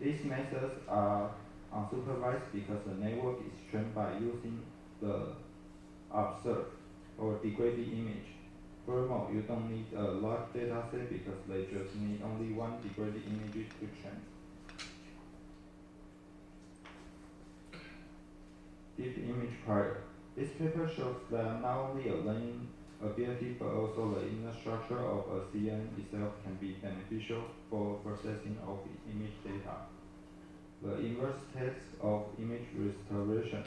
These methods are unsupervised because the network is trained by using the observed or degraded image. Furthermore, you don't need a large data set because they just need only one degraded image to train. Deep image prior. This paper shows that not only a learning ability but also the inner structure of a CN itself can be beneficial for processing of image data. The inverse test of image restoration,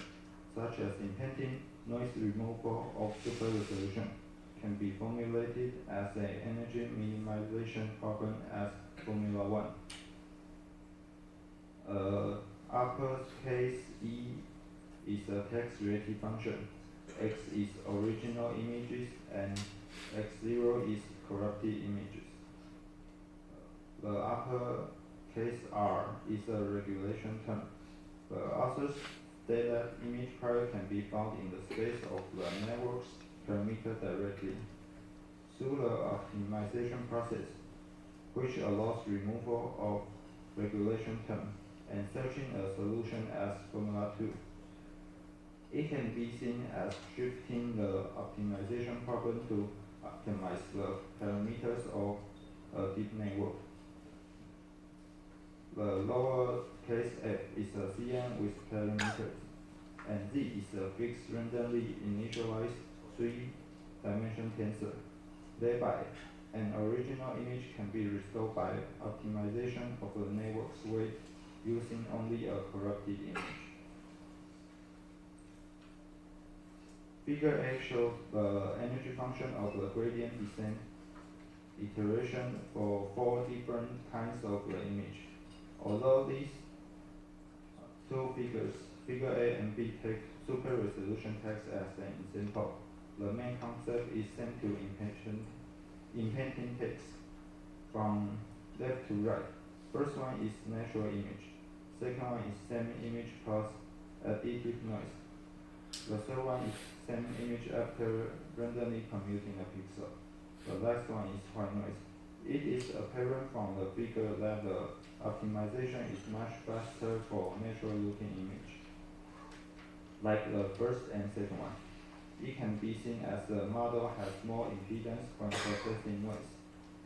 such as impending noise removal of super resolution, can be formulated as an energy minimization problem as Formula 1. Uppercase E is a text-related function. X is original images and x0 is corrupted images. The uppercase R is a regulation term. The authors state that image prior can be found in the space of the network's parameter directly through the optimization process, which allows removal of regulation term and searching a solution as Formula 2. It can be seen as shifting the optimization problem to optimize the parameters of a deep network. The lowercase f is a CN with parameters, and Z is a fixed randomly initialized 3-dimension tensor. Thereby, an original image can be restored by optimization of the network's weight using only a corrupted image. Figure A shows the energy function of the gradient descent iteration for 4 different kinds of the image. Although these two figures, figure A and B, take super resolution text as an example, the main concept is same to impending text from left to right. First one is natural image. Second one is same image plus additive noise. The third one is same image after randomly computing a pixel. The last one is white noise. It is apparent from the figure that the optimization is much faster for natural looking image, like the first and second one. It can be seen as the model has more impedance when processing noise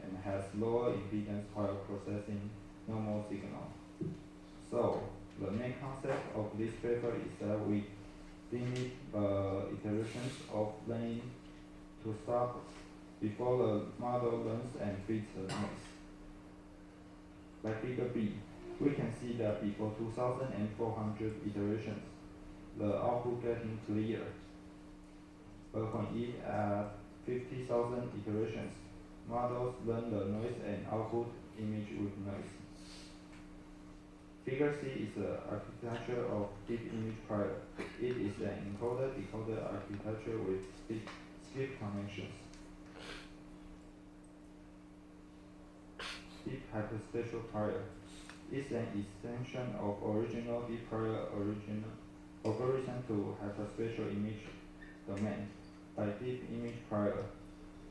and has lower impedance while processing normal signal. So, the main concept of this paper is that we limit iterations of learning to stop before the model learns and fits the noise. By figure B, we can see that before 2,400 iterations, the output getting clear. But when it at 50,000 iterations, models learn the noise and output image with noise. Figure C is the architecture of deep image prior. It is an encoder-decoder architecture with skip connections. Deep hyperspatial prior is an extension of original deep prior algorithm to hyperspatial image domain by deep image prior.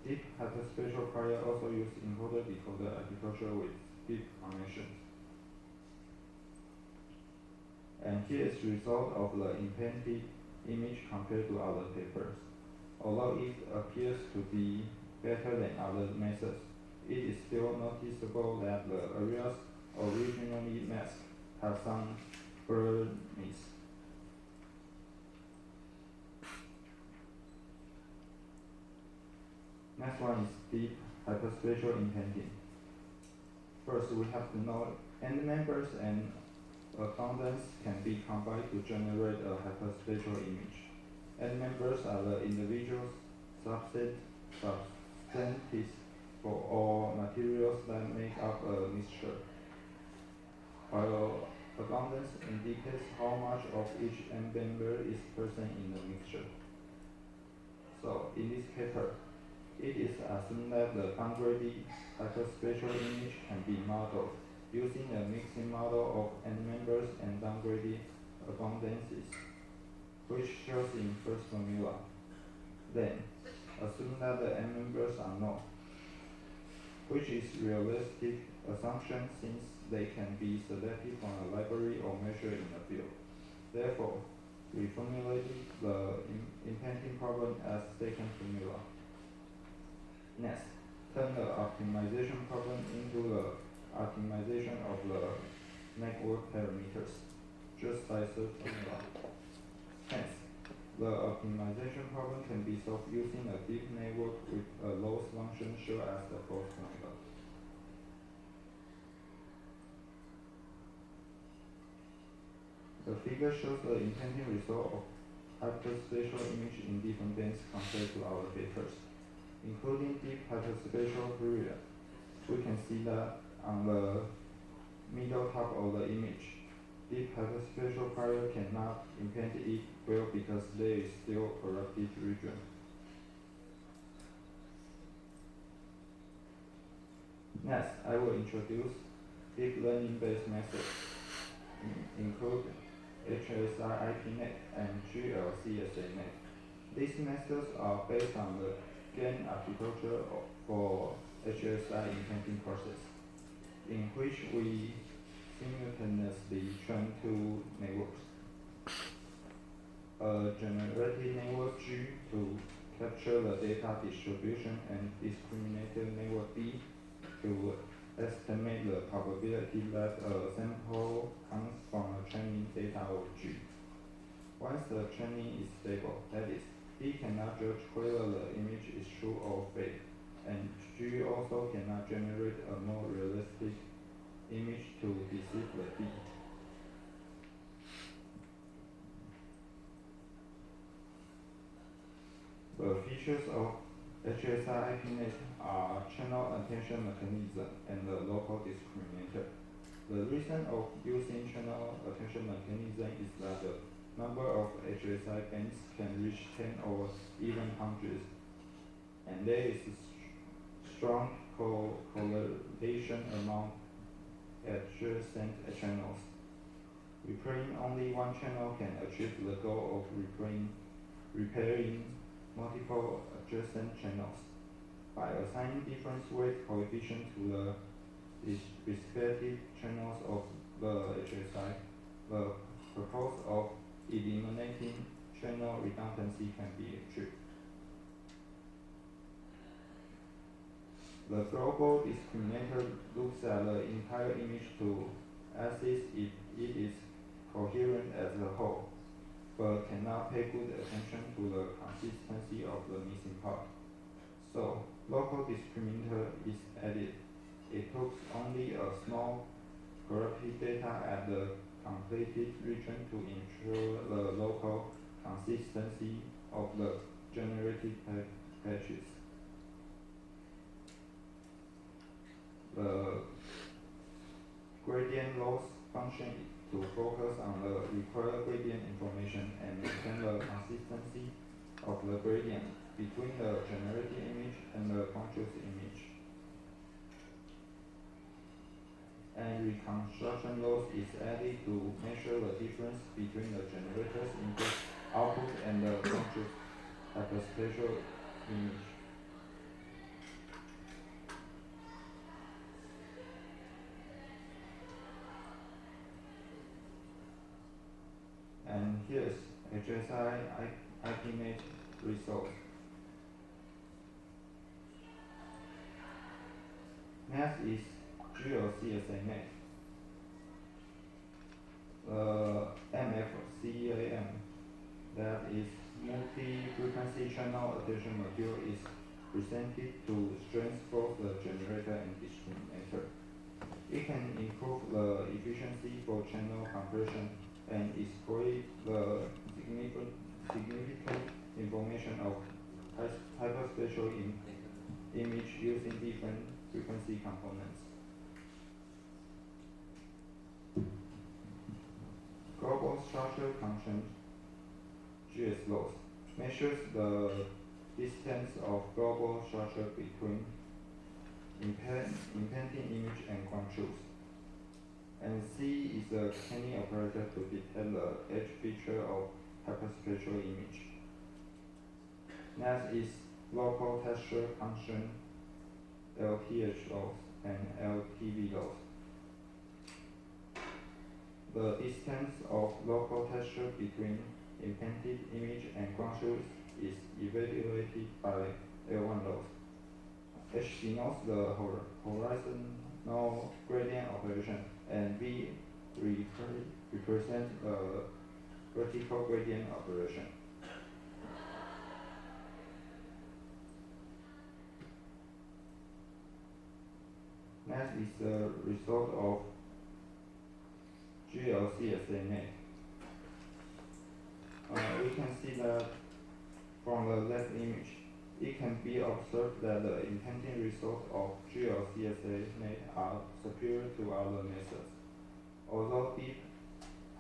Deep hyperspatial prior also use encoder-decoder architecture with skip connections. And here is the result of the impended image compared to other papers. Although it appears to be better than other methods, it is still noticeable that the areas originally masked have some blurriness. Next one is deep hyperspatial impending. First, we have to know end members and abundance can be combined to generate a hyperspatial image. End members are the individual substances for all materials that make up a mixture, while abundance indicates how much of each end member is present in the mixture. So in this paper, it is assumed that the downgraded hyperspatial image can be modeled using a mixing model of end members and downgraded abundances, which shows in first formula. Then, assume that the end members are known. which is realistic assumption since they can be selected from a library or measured in a field. Therefore, we formulated the impending problem as second formula. Next, turn the optimization problem into the optimization of the network parameters, just by third formula. Hence, the optimization problem can be solved using a deep network with a loss function shown as the fourth formula. The figure shows the intended result of hyperspatial image in different bands compared to our vectors, including deep hyperspatial period. We can see that on the middle top of the image, deep hyperspatial period cannot impede it well because there is still corrupted region. Next, I will introduce deep learning-based methods, including HSI IPNet and GLCSANet. These methods are based on the GAN architecture for HSI impending process, in which we simultaneously train two networks. A generative network G to capture the data distribution and discriminator network B to estimate the probability that a sample comes from a training data of G. Once the training is stable, that is, B cannot judge whether the image is true or fake, and G also cannot generate a more realistic image to deceive the B. The features of HSI IPNet are channel attention mechanism and the local discriminator. The reason of using channel attention mechanism is that the number of HSI bands can reach 10 or even hundreds, and there is a strong correlation among adjacent channels. Repairing only one channel can achieve the goal of repairing multiple adjacent channels. By assigning different weight coefficient to the respective channels of the HSI, the purpose of eliminating channel redundancy can be achieved. The global discriminator looks at the entire image to assess if it is coherent as a whole, but cannot pay good attention to the consistency of the missing part. So, local discriminator is added. It takes only a small corrupted data at the completed region to ensure the local consistency of the generated patches. The gradient loss function to focus on the required gradient information and maintain the consistency of the gradient between the generated image and the conscious image. And reconstruction loss is added to measure the difference between the generator's input output and the conscious hyperspatial image. And here's HSI IPNet results. Next is GLCSANet. MFCAM, that is multi-frequency channel attention module, is presented to strengthen both the generator and discriminator. It can improve the efficiency for channel compression and exploit the significant information of hyperspatial image using different frequency components. Global structure function, GSLOS, measures the distance of global structure between impending image and ground truth. And C is a scanning operator to detect the edge feature of hyperspatial image. Next is local texture function, LTH loss, and LTV loss. The distance of local texture between implanted image and ground truth is evaluated by L1 loss. H denotes the horizontal gradient operation, and V represents the vertical gradient operation. Next is the result of GLCSA net. We can see that from the left image, it can be observed that the intended results of GLCSA net are superior to other methods. Although deep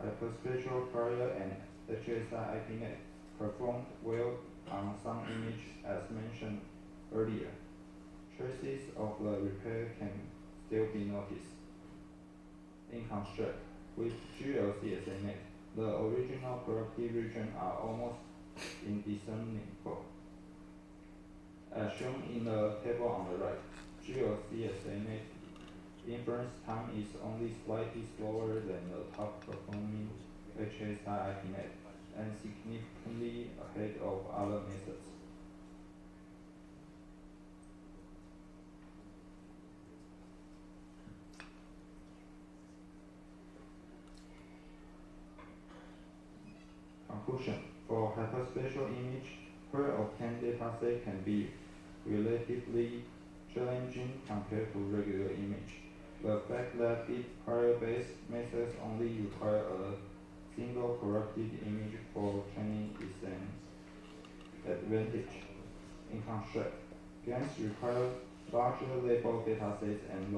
hyperspectral prior and HSI IPNet performed well on some images as mentioned earlier, traces of the repair can still be noticed. In contrast, with GLCSA net, the original corrective region are almost indiscernible. As shown in the table on the right, GLCSA net inference time is only slightly slower than the top performing HSI IPNet and significantly ahead of other methods. Conclusion: for hyperspectral image, per obtained dataset can be relatively challenging compared to regular image. The fact that deep prior-based methods only require a single corrected image for training is an advantage. In contrast, GANs require larger label datasets and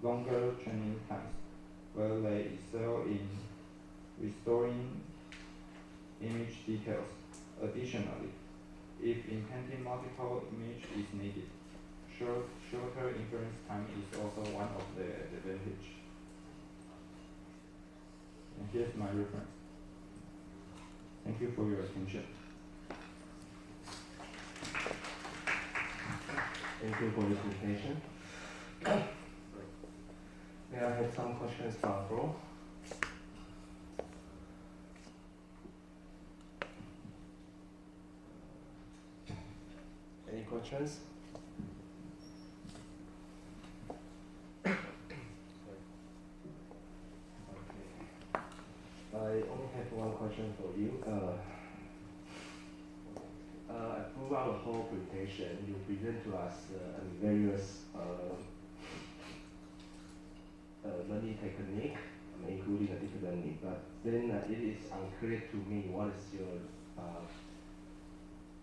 longer training times, where they excel in restoring image details. Additionally, if intended multiple image is needed, shorter inference time is also one of the advantages. And here's my reference. Thank you for your attention. Thank you for your presentation. May I have some questions from the floor? Any questions? I only have one question for you. Throughout the whole presentation, you present to us various learning technique, including a deep learning, but then it is unclear to me what is your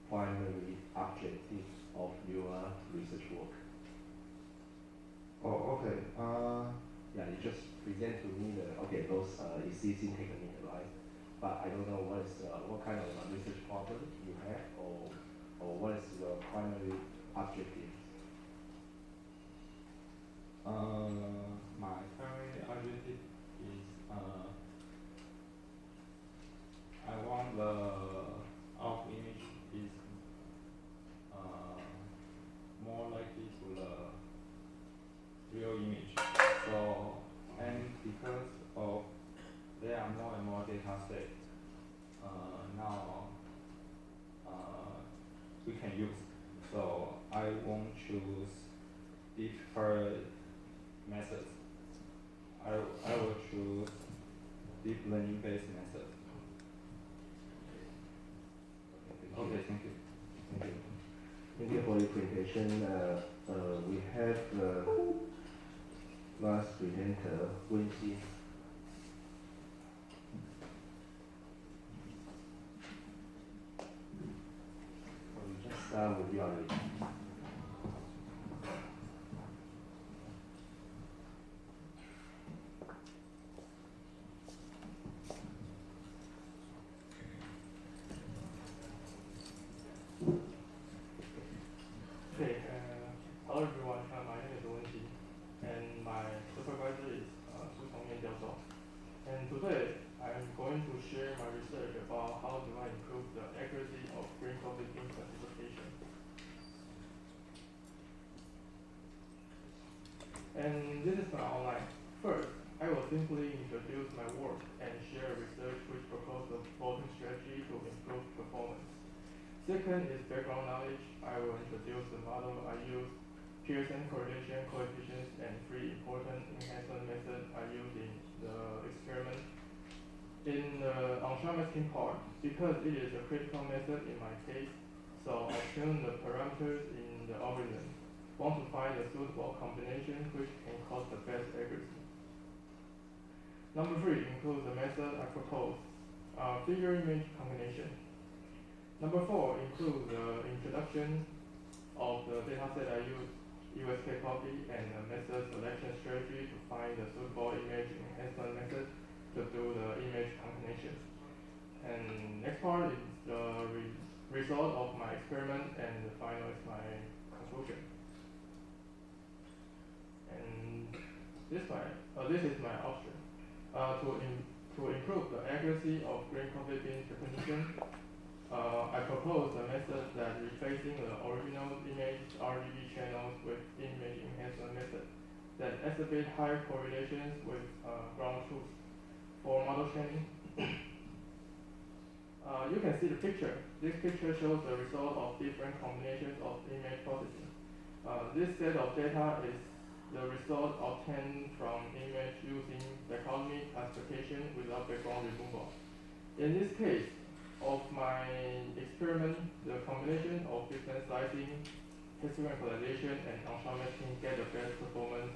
primary objective of your research work. Oh, okay. Yeah, you just present to me those existing technique, right? But I don't know what kind of research problem you have, or what is your primary objective? My primary objective is I want the out image is more likely to the real image. So, and because of there are more and more data sets now we can use. So I won't choose different methods. I will choose deep learning based method. Okay, thank you. Thank you. Thank you for your presentation. We have last presenter, Wenxin. We just start with you already. Hello everyone, my name is Wenxin, and my supervisor is Su Chongyan Jiao. And today I'm going to share my research about how do I improve the accuracy of green coffee bean classification. And this is my outline. First, I will simply introduce my work and share research which proposes a voting strategy to improve performance. Second is background knowledge. I will introduce the model I use, Pearson correlation coefficients, and three important enhancement methods I use in the experiment. In the on-shot masking part, because it is a critical method in my case, so I tune the parameters in the algorithm. Want to find a suitable combination which can cause the best accuracy. Number 3 includes the method I propose, figure image combination. Number 4 includes the introduction of the dataset I use, USK copy, and the method selection strategy to find the suitable image enhancement method to do the image combination. And next part is the result of my experiment, and the final is my conclusion. And this is my option. To improve the accuracy of green coffee bean definition, I propose a method that replacing the original image RGB channels with image enhancement method that exhibit high correlations with ground truth. For model training, you can see the picture. This picture shows the result of different combinations of image processing. This set of data is the result obtained from image using dichotomy classification without background removal. In this case of my experiment, the combination of different slicing, histogram equalization, and on-shot masking get the best performance.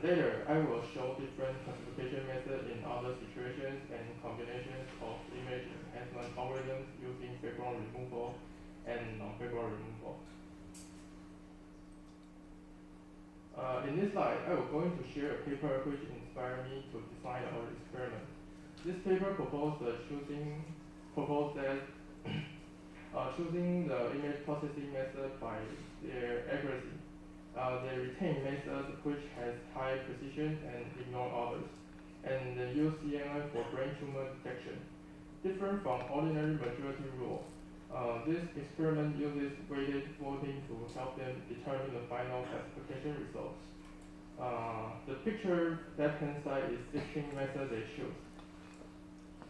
Later, I will show different classification methods in other situations and combinations of image enhancement algorithms using background removal and non-background removal. In this slide, I will going to share a paper which inspired me to design our experiment. This paper proposed that choosing the image processing method by their accuracy. They retain methods which has high precision and ignore others, and they use CNN for brain tumor detection. Different from ordinary majority rule, this experiment uses weighted voting to help them determine the final classification results. The picture left-hand side is 16 methods they choose,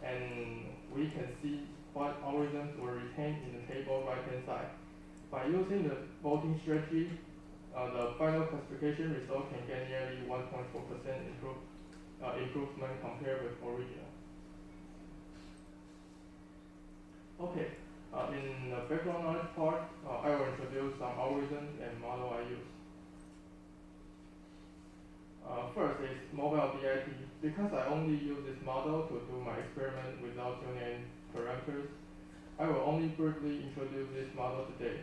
and we can see what algorithms were retained in the table right-hand side. By using the voting strategy, the final classification result can get nearly 1.4% improvement compared with original. Okay, in the background knowledge part, I will introduce some algorithms and model I use. First is mobile BIT. Because I only use this model to do my experiment without tuning parameters, I will only briefly introduce this model today.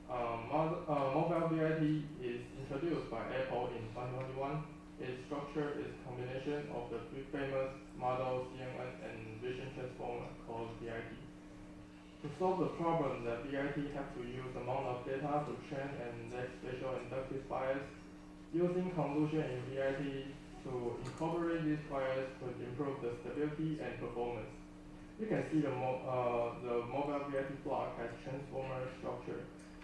Mobile BIT is introduced by Apple in 2021. Its structure is a combination of the famous model CNN and vision transformer called BIT. To solve the problem that BIT have to use amount of data to train and index spatial inductive bias, using convolution in BIT to incorporate this bias could improve the stability and performance. You can see the mobile BIT block has transformer structure.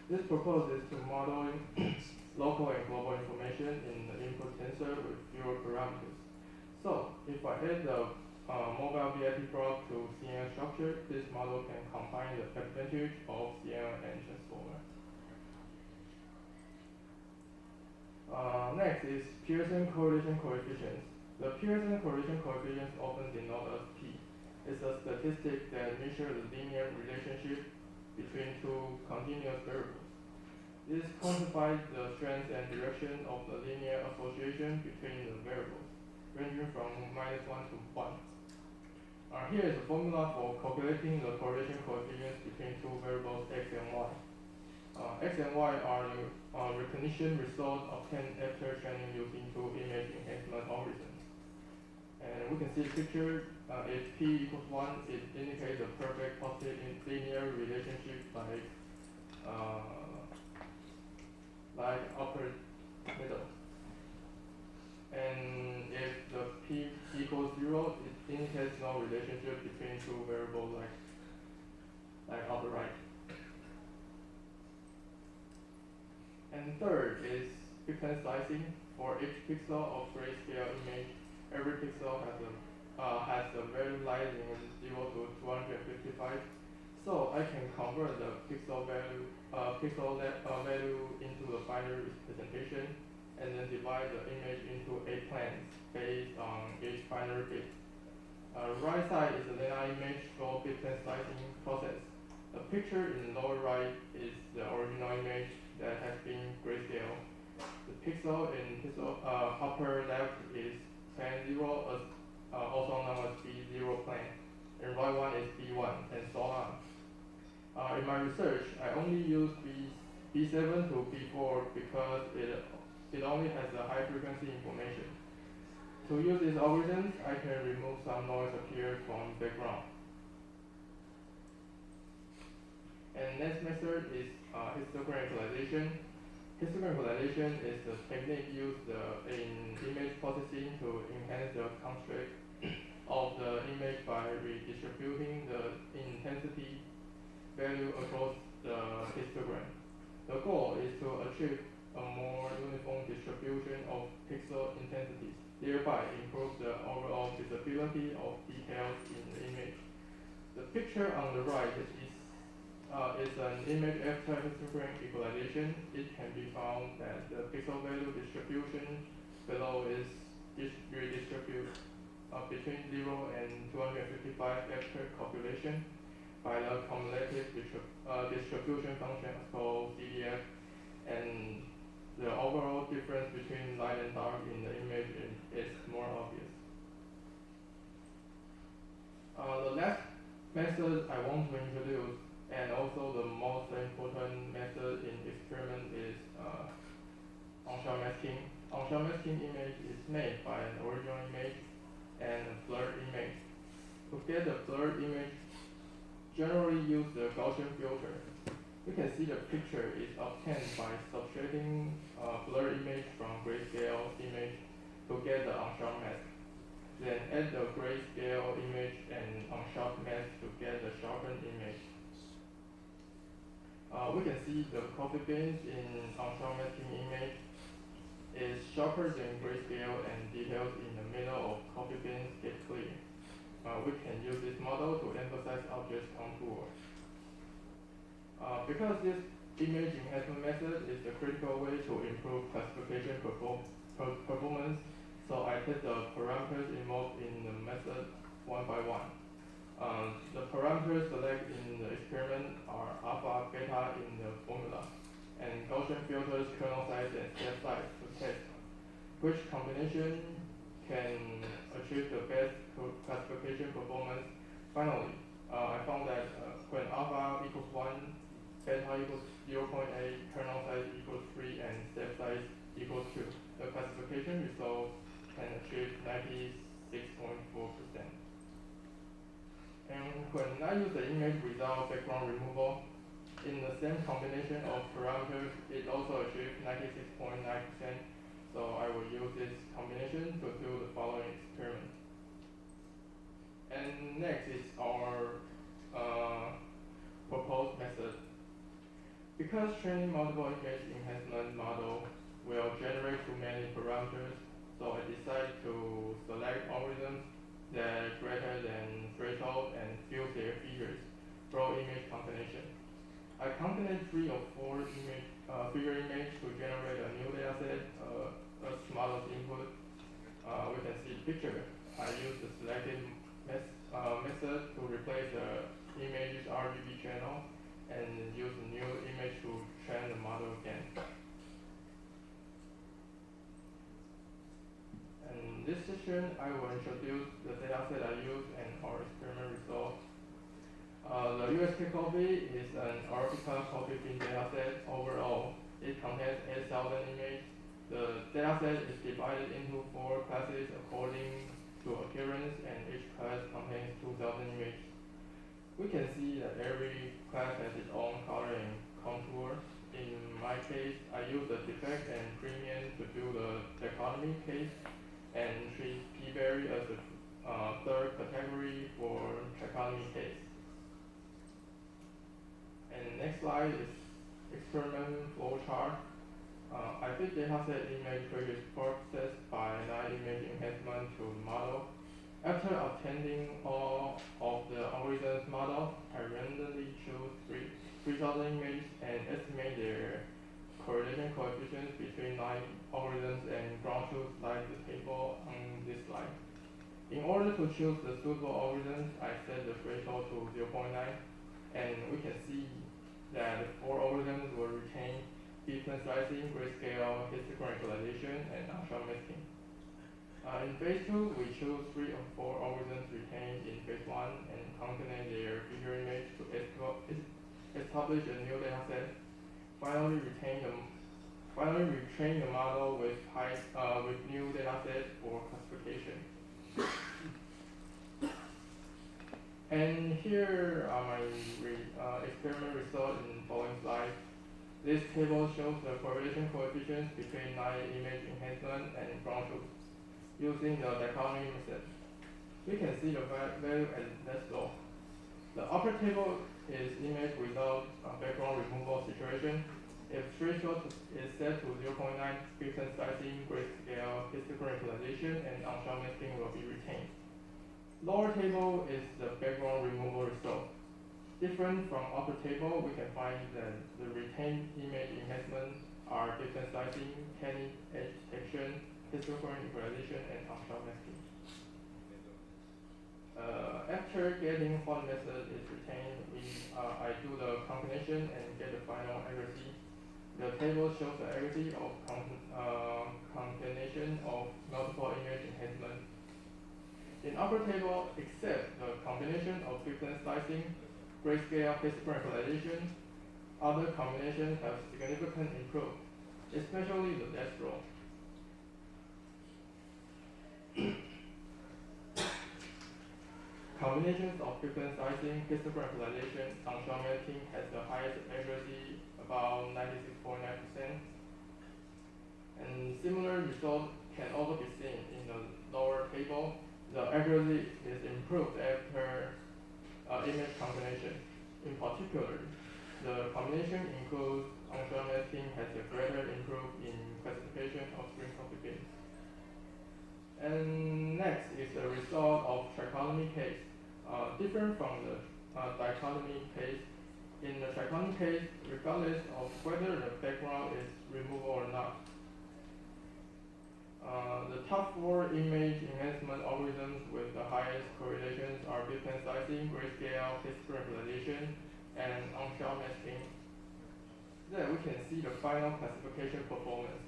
This proposes to model local and global information in the input tensor with fewer parameters. So, if I add the mobile BIT block to CNN structure, this model can combine the advantage of CNN and transformer. Next is Pearson correlation coefficients. The Pearson correlation coefficients often denoted as P. It's a statistic that measures the linear relationship between two continuous variables. This quantifies the strength and direction of the linear association between the variables, ranging from -1 to 1. Here is a formula for calculating the correlation coefficients between two variables x and y. X and y are the recognition results obtained after training using two image enhancement algorithms. And we can see the picture. If p equals 1, it indicates a perfect positive linear relationship like upper middle. And if the p equals 0, it indicates no relationship between two variables like upper right. And third is frequency slicing. For each pixel of grayscale image, every pixel has the value lying in 0 to 255. So I can convert the value into the binary representation, and then divide the image into 8 planes based on each binary bit. Right side is the linear image for bit-plane slicing process. The picture in the lower right is the original image that has been grayscale. The pixel in upper left is plane 0, also known as B0 plane, and right one is B1, and so on. In my research, I only use B7 to B4 because it only has the high frequency information. To use these algorithms, I can remove some noise appeared from background. And next method is histogram equalization. Histogram equalization is the technique used in image processing to enhance the contrast of the image by redistributing the intensity value across the histogram. The goal is to achieve a more uniform distribution of pixel intensities, thereby improve the overall visibility of details in the image. The picture on the right is an image after histogram equalization. It can be found that the pixel value distribution below is redistributed between 0 and 255 after calculation by the cumulative distribution function called CDF, and the overall difference between light and dark in the image is more obvious. The last method I want to introduce, and also the most important method in experiment, is on-shot masking. On-shot masking image is made by an original image and a blurred image. To get the blurred image, generally use the Gaussian filter. You can see the picture is obtained by subtracting blurred image from grayscale image to get the on-shot mask. Then add the grayscale image and on-shot mask to get the sharpened image. We can see the coffee beans in on-shot masking image is sharper than grayscale, and details in the middle of coffee beans get clear. We can use this model to emphasize object contour. Because this image enhancement method is the critical way to improve classification performance, so I test the parameters involved in the method one by one. The parameters selected in the experiment are alpha, beta in the formula, and Gaussian filters kernel size and step size to test which combination can achieve the best classification performance. Finally, I found that when alpha equals 1, beta equals 0.8, kernel size equals 3, and step size equals 2, the classification result can achieve 96.4%. And when I use the image without background removal, in the same combination of parameters, it also achieves 96.9%. So I will use this combination to do the following experiment. And next is our proposed method. Because training multiple image enhancement model will generate too many parameters, so I decided to select algorithms that are greater than threshold and fuse their figures for image combination. I combined 3 or 4 figure images to generate a new dataset as model's input. We can see picture. I use the selected method to replace the image's RGB channel and use a new image to train the model again. In this session, I will introduce the dataset I use and our experiment results. The USK coffee is an Arabica coffee bean dataset. Overall, it contains 8,000 images. The dataset is divided into 4 classes according to appearance, and each class contains 2,000 images. We can see that every class has its own color and contour. In my case, I use the defect and premium to do the dichotomy case, and treat p-vary as the third category for trichotomy case. And next slide is experiment flow chart. I fit dataset image previous processed by night image enhancement to the model. After obtaining all of the algorithm's model, I randomly choose 3,000 images and estimate their correlation coefficients between 9 algorithms and ground truth like the table on this slide. In order to choose the suitable algorithms, I set the threshold to 0.9, and we can see that the 4 algorithms will retain different slicing, grayscale, histogram equalization, and Armstrong masking. In phase 2, we choose 3 of 4 algorithms retained in phase 1 and concatenate their figure image to establish a new dataset. Finally, retrain the model with new dataset for classification. And here are my experiment result in following slide. This table shows the correlation coefficients between night image enhancement and ground truth using the dichotomy method. We can see the value at this low. The upper table is image without background removal situation. If threshold is set to 0.9, different slicing, grayscale, histogram equalization, and Armstrong masking will be retained. Lower table is the background removal result. Different from upper table, we can find that the retained image enhancements are different slicing, canny edge detection, histogram equalization, and Armstrong masking. After getting one method is retained, I do the combination and get the final accuracy. The table shows the accuracy of combination of multiple image enhancements. In upper table, except the combination of different slicing, grayscale, histogram equalization, other combinations have significantly improved, especially the last row. Combinations of different slicing, histogram equalization, Armstrong masking has the highest accuracy, about 96.9%. And similar results can also be seen in the lower table. The accuracy is improved after image combination. In particular, the combination includes Armstrong masking has a greater improvement in classification of green coffee beans. And next is the result of trichotomy case. Different from the dichotomy case, in the trichotomy case, regardless of whether the background is removable or not, the top 4 image enhancement algorithms with the highest correlations are different slicing, grayscale, histogram equalization, and Armstrong masking. Then we can see the final classification performance.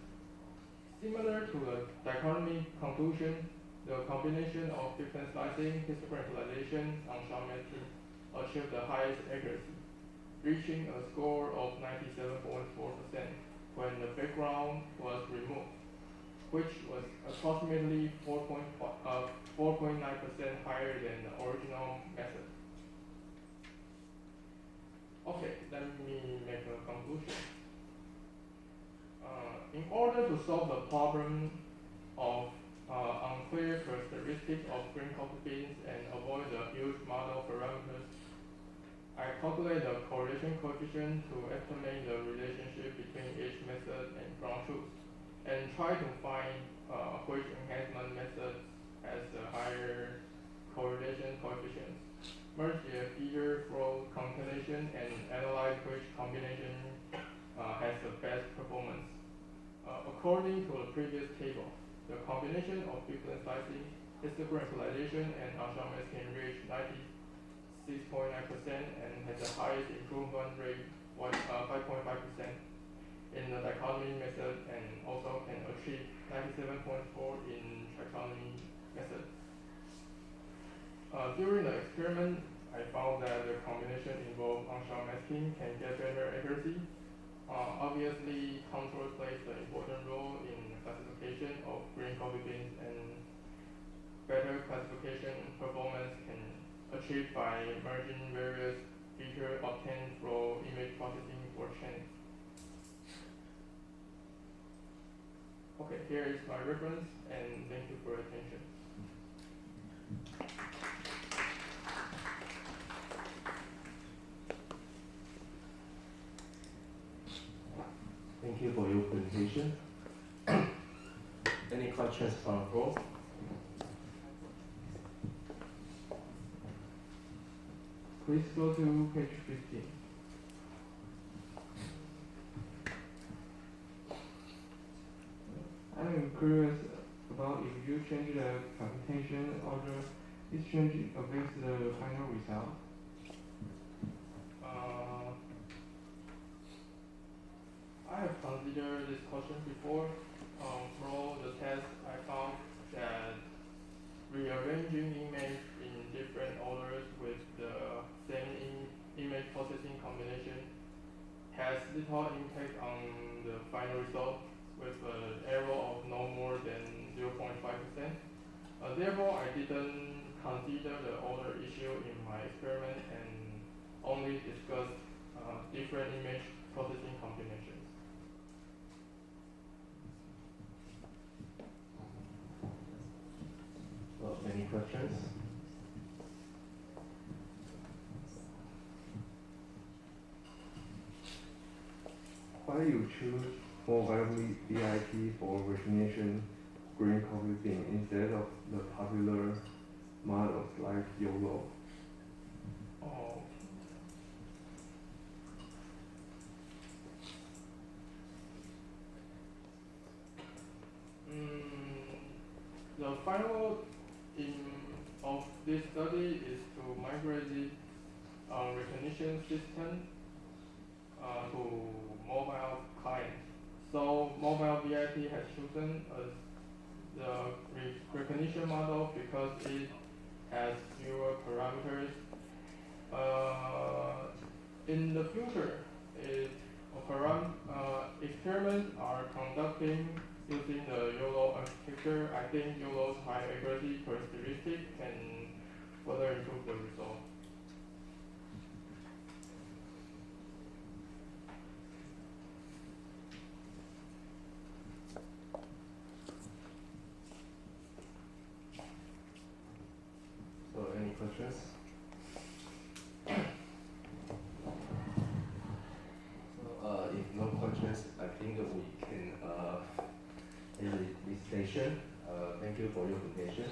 Similar to the dichotomy conclusion, the combination of different slicing, histogram equalization, Armstrong masking achieved the highest accuracy, reaching a score of 97.4% when the background was removed, which was approximately 4.9% higher than the original method. Okay, let me make a conclusion. In order to solve the problem of unclear characteristics of green coffee beans and avoid the huge model parameters, I calculate the correlation coefficient to estimate the relationship between each method and ground truth, and try to find which enhancement method has the higher correlation coefficients. Merge the feeder flow concatenation and analyze which combination has the best performance. According to the previous table, the combination of different slicing, histogram equalization, and Armstrong masking reached 96.9% and has the highest improvement rate, 5.5%. In the dichotomy method, and also can achieve 97.4 in trichotomy method. During the experiment, I found that the combination involved Armstrong masking can get better accuracy. Obviously, control plays an important role in classification of green coffee beans, and better classification performance can achieve by merging various features obtained through image processing for chaining. Okay, here is my reference, and thank you for your attention. Thank you for your presentation. questions from the floor? Please go to page 15. I'm curious about if you change the computation order, this change affects the final result. I have considered this question before. Through the test, I found that rearranging image in different orders with the same image processing combination has little impact on the final result with an error of no more than 0.5%. Therefore, I didn't consider the order issue in my experiment and only discussed different image processing combinations. Any questions? Why you choose mobile VIP for recognition green coffee bean instead of the popular models like YOLO? Oh. The final aim of this study is to migrate the recognition system to mobile client. So mobile VIP has chosen the recognition model because it has fewer parameters. In the future, if experiments are conducting using the YOLO architecture, I think YOLO's high accuracy characteristic can further improve the result. So any questions? So if no questions, I think we can end this session. Thank you for your attention.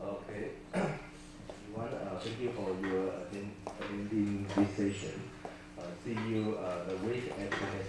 Okay. Everyone, thank you for your attending this session. See you the week after next.